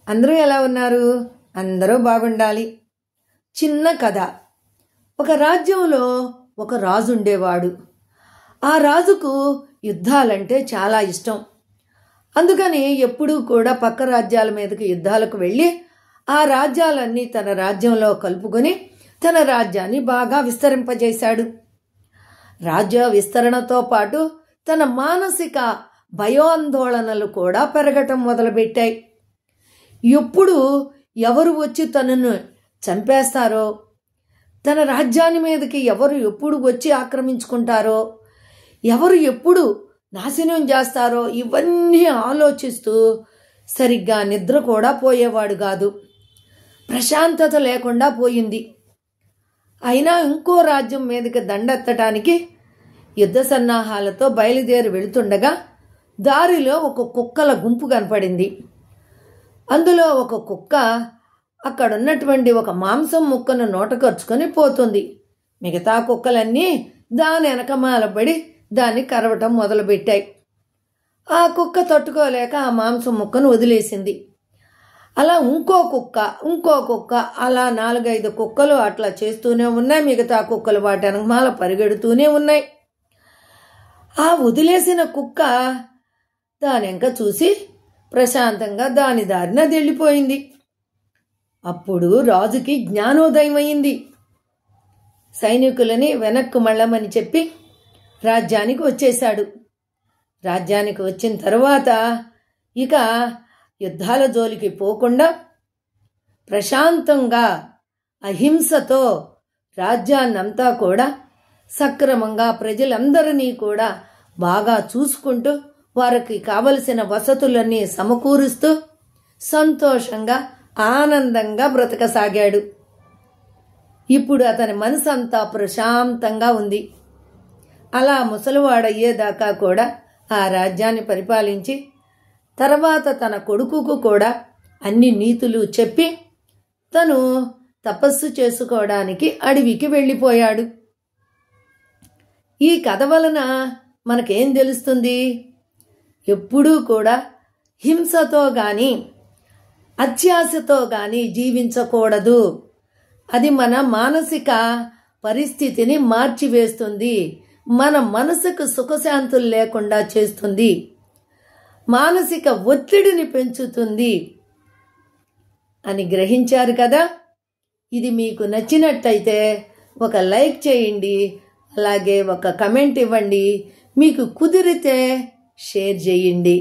అందరూ ఎలా ఉన్నారు? అందరూ బాగుండాలి. చిన్న కథ. ఒక రాజ్యంలో ఒక రాజు ఉండేవాడు. ఆ రాజుకు యుద్ధాలంటే చాలా ఇష్టం. అందుకని ఎప్పుడూ కూడా పక్క రాజ్యాల మీదకి యుద్ధాలకు వెళ్ళి ఆ రాజ్యాలన్నీ తన రాజ్యంలో కలుపుకొని తన రాజ్యాన్ని బాగా విస్తరింపజేశాడు. రాజ్య విస్తరణతో పాటు తన మానసిక భయాందోళనలు కూడా పెరగటం మొదలుపెట్టాయి. ఎప్పుడు ఎవరు వచ్చి తనను చంపేస్తారో, తన రాజ్యాన్ని మీదకి ఎవరు ఎప్పుడు వచ్చి ఆక్రమించుకుంటారో, ఎవరు ఎప్పుడు నాశనం చేస్తారో ఇవన్నీ ఆలోచిస్తూ సరిగ్గా నిద్ర కూడా పోయేవాడు కాదు. ప్రశాంతత లేకుండా పోయింది. అయినా ఇంకో రాజ్యం మీదకి దండెత్తడానికి యుద్ధ సన్నాహాలతో బయలుదేరి వెళుతుండగా దారిలో ఒక కుక్కల గుంపు కనపడింది. అందులో ఒక కుక్క అక్కడున్నటువంటి ఒక మాంసం ముక్కను నోటకరుచుకొని పోతుంది. మిగతా కుక్కలన్నీ దాని వెనకమాల పడి దాన్ని కరవటం మొదలుపెట్టాయి. ఆ కుక్క తట్టుకోలేక ఆ మాంసం ముక్కను వదిలేసింది. అలా ఇంకో కుక్క అలా 4-5 కుక్కలు అట్లా చేస్తూనే ఉన్నాయి. మిగతా కుక్కలు వాటి వెనకమాల పరిగెడుతూనే ఉన్నాయి. ఆ వదిలేసిన కుక్క దాని వెనక చూసి ప్రశాంతంగా దాని దారిన వెళ్ళిపోయింది. అప్పుడు రాజుకి జ్ఞానోదయం అయింది. సైనికులని వెనక్కు మళ్ళమని చెప్పి రాజ్యానికి వచ్చేశాడు. రాజ్యానికి వచ్చిన తర్వాత ఇక యుద్ధాల జోలికి పోకుండా ప్రశాంతంగా అహింసతో రాజ్యాన్నంతా కూడా సక్రమంగా ప్రజలందరినీ కూడా బాగా చూసుకుంటూ వారికి కావలసిన వసతులన్నీ సమకూరుస్తూ సంతోషంగా ఆనందంగా బ్రతకసాగాడు. ఇప్పుడు అతని మనసంతా ప్రశాంతంగా ఉంది. అలా ముసలివాడయ్యేదాకా కూడా ఆ రాజ్యాన్ని పరిపాలించి తర్వాత తన కొడుకుకు కూడా అన్ని నీతులు చెప్పి తను తపస్సు చేసుకోవడానికి అడవికి వెళ్ళిపోయాడు. ఈ కథ వలన మనకేం తెలుస్తుంది? ఎప్పుడూ కూడా హింసతో కానీ అత్యాశతో కానీ జీవించకూడదు. అది మన మానసిక పరిస్థితిని మార్చివేస్తుంది. మన మనసుకు సుఖశాంతులు లేకుండా చేస్తుంది. మానసిక ఒత్తిడిని పెంచుతుంది అని గ్రహించారు కదా. ఇది మీకు నచ్చినట్టయితే ఒక లైక్ చేయండి, అలాగే ఒక కమెంట్ ఇవ్వండి. మీకు కుదిరితే షేర్ చేయండి.